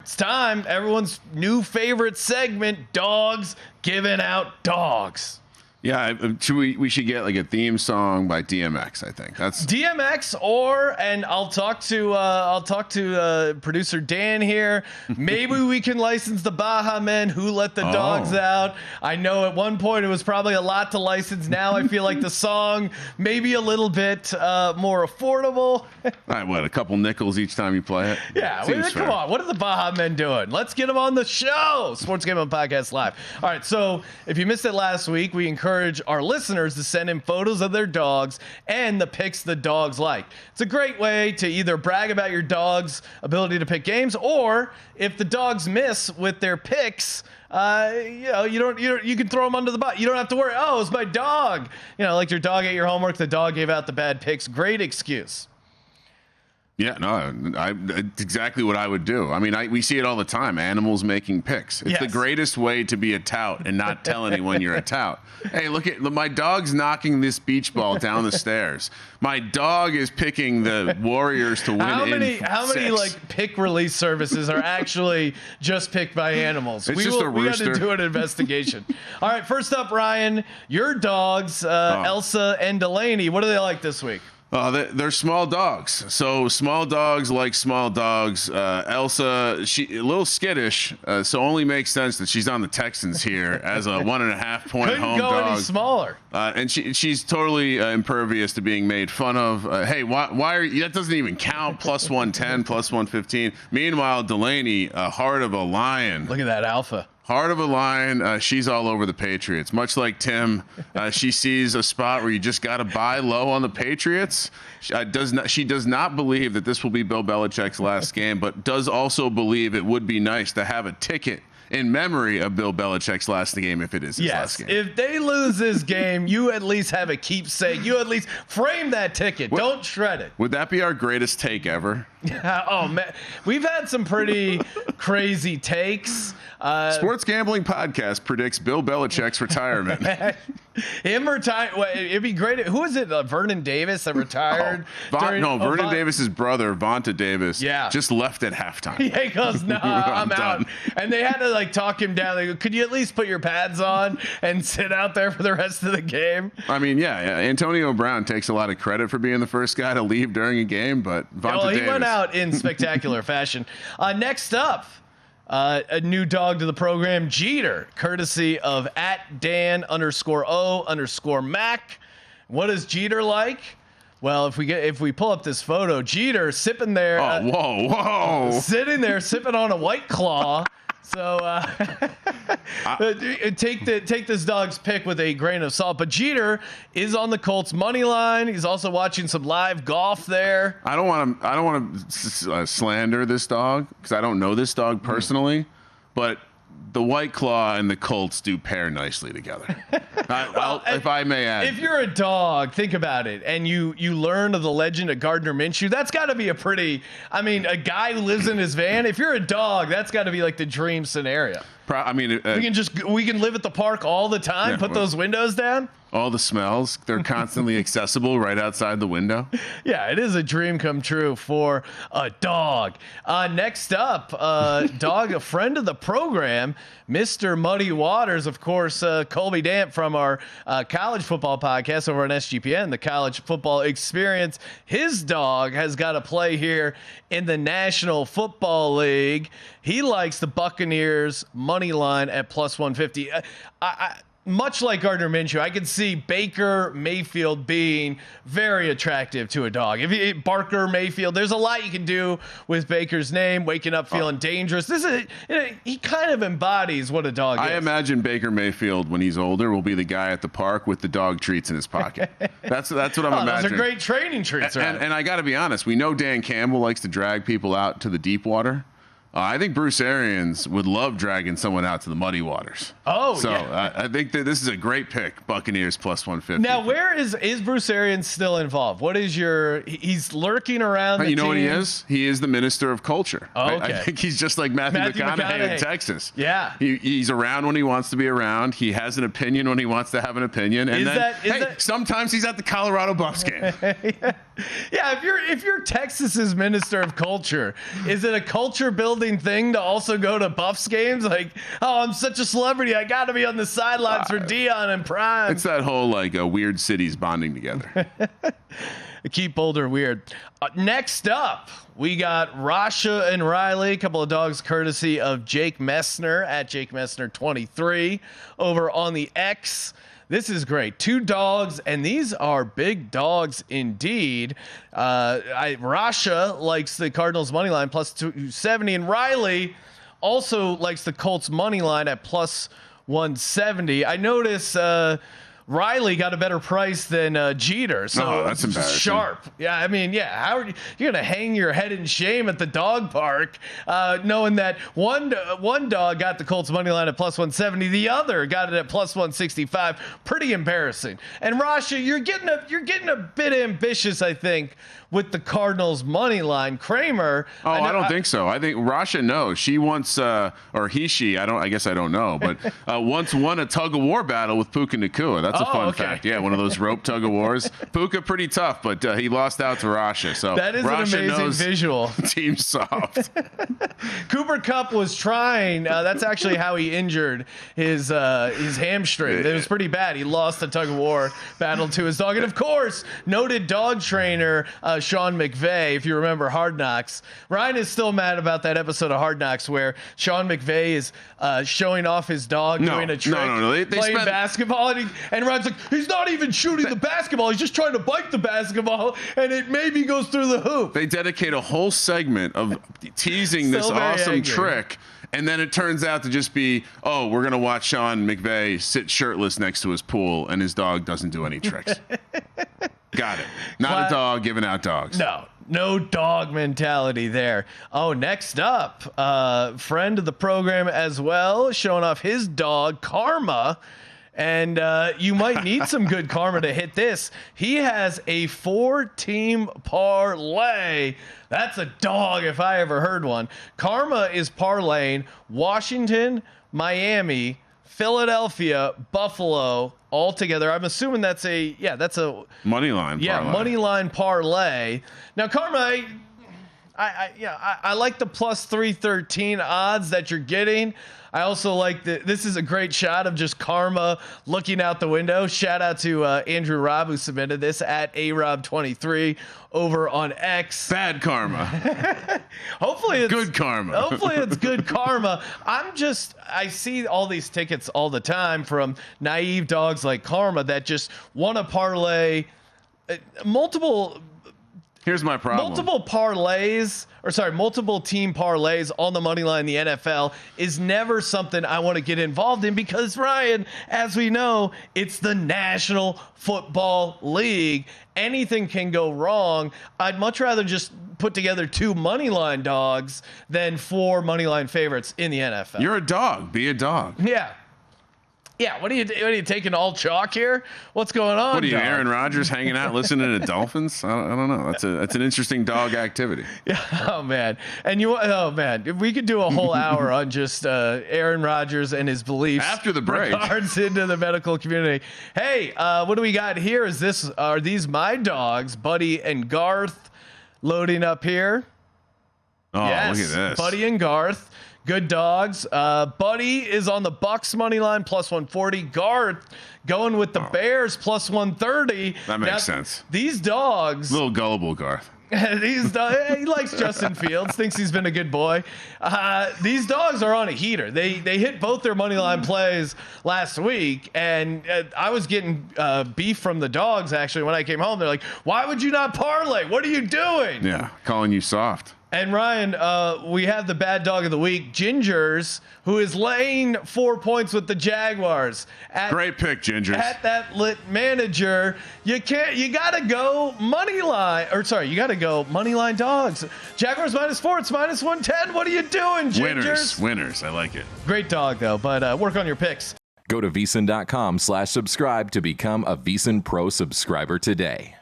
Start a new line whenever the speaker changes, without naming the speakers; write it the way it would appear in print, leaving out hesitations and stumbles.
It's time. Everyone's new favorite segment, Dogs Giving Out Dogs.
Yeah, we should get like a theme song by DMX. I think that's
DMX, and I'll talk to producer Dan here. Maybe we can license the Baja Men, Who Let the Dogs Out. I know at one point it was probably a lot to license. Now I feel like the song maybe a little bit more affordable.
All right, what, a couple nickels each time you play it?
Yeah, come on. What are the Baja Men doing? Let's get them on the show. Sports Gambling Podcast Live. All right, so if you missed it last week, we encourage our listeners to send in photos of their dogs and the picks the dogs like. It's a great way to either brag about your dog's ability to pick games, or if the dogs miss with their picks, you can throw them under the bus. You don't have to worry. Oh, it's my dog. Like your dog ate your homework. The dog gave out the bad picks. Great excuse.
Yeah, no, it's exactly what I would do. I mean, we see it all the time. Animals making picks. It's the greatest way to be a tout and not tell anyone you're a tout. Hey, look, my dog's knocking this beach ball down the stairs. My dog is picking the Warriors to win. How many
like pick release services are actually just picked by animals?
We got
to do an investigation. All right, first up, Ryan, your dogs, Elsa and Delaney. What do they like this week?
They're small dogs. So small dogs like small dogs. Elsa, she a little skittish, so only makes sense that she's on the Texans here as a 1.5 point home dog. Couldn't go any
smaller.
And she's totally impervious to being made fun of. Hey, why are you, that doesn't even count? Plus 110, plus 115. Meanwhile, Delaney, heart of a lion.
Look at that alpha.
Heart of a lion, she's all over the Patriots. Much like Tim, she sees a spot where you just got to buy low on the Patriots. She does not believe that this will be Bill Belichick's last game, but does also believe it would be nice to have a ticket in memory of Bill Belichick's last game if it is his last game.
If they lose this game, you at least have a keepsake. You at least frame that ticket. Don't shred it.
Would that be our greatest take ever?
Oh, man. We've had some pretty crazy takes.
Sports Gambling Podcast predicts Bill Belichick's retirement.
Him retire? It'd be great. Who is it? Vernon Davis that retired?
Vernon Davis's brother, Vonta Davis,
yeah,
just left at halftime.
Yeah, he goes, no, I'm out. And they had to talk him down. They go, could you at least put your pads on and sit out there for the rest of the game?
I mean, yeah. Antonio Brown takes a lot of credit for being the first guy to leave during a game, but Vonta Davis,
he went out in spectacular fashion. Next up, a new dog to the program, Jeter, courtesy of @Dan_O_Mac. What is Jeter like? Well, if we pull up this photo, Jeter sipping there.
Whoa.
Sitting there sipping on a White Claw. So take this dog's pick with a grain of salt. But Jeter is on the Colts money line. He's also watching some live golf there.
I don't want to slander this dog because I don't know this dog personally, but the White Claw and the Colts do pair nicely together. If I may add.
If you're a dog, think about it, and you learn of the legend of Gardner Minshew, that's got to be a guy who lives in his van. If you're a dog, that's got to be like the dream scenario. We can live at the park all the time, put those windows down.
All the smells, they're constantly accessible right outside the window.
Yeah, it is a dream come true for a dog. Next up, dog, a friend of the program, Mr. Muddy Waters, of course, Colby Dant from our college football podcast over on SGPN, the College Football Experience. His dog has got to play here in the National Football League. He likes the Buccaneers money line at plus 150. Much like Gardner Minshew, I could see Baker Mayfield being very attractive to a dog. Barker Mayfield, there's a lot you can do with Baker's name, waking up feeling dangerous. He kind of embodies what a dog is.
I imagine Baker Mayfield, when he's older, will be the guy at the park with the dog treats in his pocket. That's what I'm imagining.
Those are great training treats.
And I got to be honest, we know Dan Campbell likes to drag people out to the deep water. I think Bruce Arians would love dragging someone out to the muddy waters. I think that this is a great pick, Buccaneers plus 150.
Now, where is Bruce Arians still involved? What is he's lurking around the
You know
team.
What he is? He is the Minister of Culture.
Oh, okay.
I think he's just like Matthew McConaughey in Texas.
Yeah.
He's around when he wants to be around. He has an opinion when he wants to have an opinion. And sometimes he's at the Colorado Buffs game. game.
Yeah, if you're Texas's minister of culture, is it a culture building thing to also go to Buffs games? Like, oh, I'm such a celebrity, I got to be on the sidelines for Dion and Prime.
It's that whole like weird cities bonding together.
Keep Boulder weird. Next up, we got Rasha and Riley, a couple of dogs courtesy of Jake Messner at Jake Messner 23 over on the X. This is great. 2 dogs, and these are big dogs indeed. Rasha likes the Cardinals money line plus 270, and Riley also likes the Colts money line at plus 170. I notice Riley got a better price than Jeter, so
that's embarrassing.
Sharp. Yeah, I mean, yeah. How are you're gonna hang your head in shame at the dog park, knowing that one dog got the Colts money line at plus 170, the other got it at plus 165. Pretty embarrassing. And Rasha, you're getting a bit ambitious, I think, with the Cardinals money line. Kramer.
Oh, I don't think so. I think Rasha knows. She wants, or she. I guess I don't know, but once won a tug of war battle with Puka Nacua. That's a fun fact. Yeah, one of those rope tug of wars. Puka pretty tough, but he lost out to Rasha. So
that is
Rasha
an amazing visual.
Team soft.
Cooper Kupp was trying. That's actually how he injured his hamstring. It was pretty bad. He lost the tug of war battle to his dog, and of course, noted dog trainer Sean McVay. If you remember Hard Knocks, Ryan is still mad about that episode of Hard Knocks where Sean McVay is showing off his dog doing a trick,
They
playing basketball, and Ryan's like, he's not even shooting the basketball. He's just trying to bite the basketball, and it maybe goes through the hoop.
They dedicate a whole segment of teasing this awesome trick, and then it turns out to just be, oh, we're going to watch Sean McVay sit shirtless next to his pool, and his dog doesn't do any tricks. Got it. Not a dog giving out dogs.
No dog mentality there. Oh, next up, friend of the program as well, showing off his dog, Karma. And you might need some good karma to hit this. He has a 4-team parlay. That's a dog if I ever heard one. Karma is parlaying Washington, Miami, Philadelphia, Buffalo all together. I'm assuming that's a
money line.
Yeah,
parlay.
Money line parlay. Now, Karma, I like the plus 313 odds that you're getting. I also like this is a great shot of just Karma looking out the window. Shout out to Andrew Robb, who submitted this at ARob23 over on X.
Bad karma.
Hopefully it's
good karma.
Hopefully it's good karma. I see all these tickets all the time from naive dogs like Karma that just want to parlay multiple.
Here's my problem.
Multiple team parlays on the money line in the NFL is never something I want to get involved in because, Ryan, as we know, it's the National Football League. Anything can go wrong. I'd much rather just put together 2 money line dogs than 4 money line favorites in the NFL.
You're a dog. Be a dog.
Yeah. Yeah, what are you taking all chalk here? What's going on?
What are you,
dog?
Aaron Rodgers, hanging out listening to Dolphins? I don't know. That's an interesting dog activity.
Yeah. Oh man. And if we could do a whole hour on just Aaron Rodgers and his beliefs
after the break,
regards into the medical community. Hey, what do we got here? Are these my dogs, Buddy and Garth, loading up here?
Oh,
yes,
look at this,
Buddy and Garth. Good dogs. Buddy is on the Bucks money line plus 140. Garth going with the Bears plus 130.
That makes sense.
These dogs,
a little gullible, Garth.
He likes Justin Fields, thinks he's been a good boy. These dogs are on a heater. They hit both their money line plays last week, and I was getting beef from the dogs actually when I came home. They're like, "Why would you not parlay? What are you doing?"
Yeah, calling you soft.
And Ryan, we have the bad dog of the week, Gingers, who is laying 4 points with the Jaguars.
Great pick, Gingers.
At that lit manager, you gotta go money line dogs. Jaguars -4, it's -110. What are you doing, Gingers?
Winners. I like it.
Great dog though, but work on your picks.
Go to VSiN.com/subscribe to become a VSiN Pro subscriber today.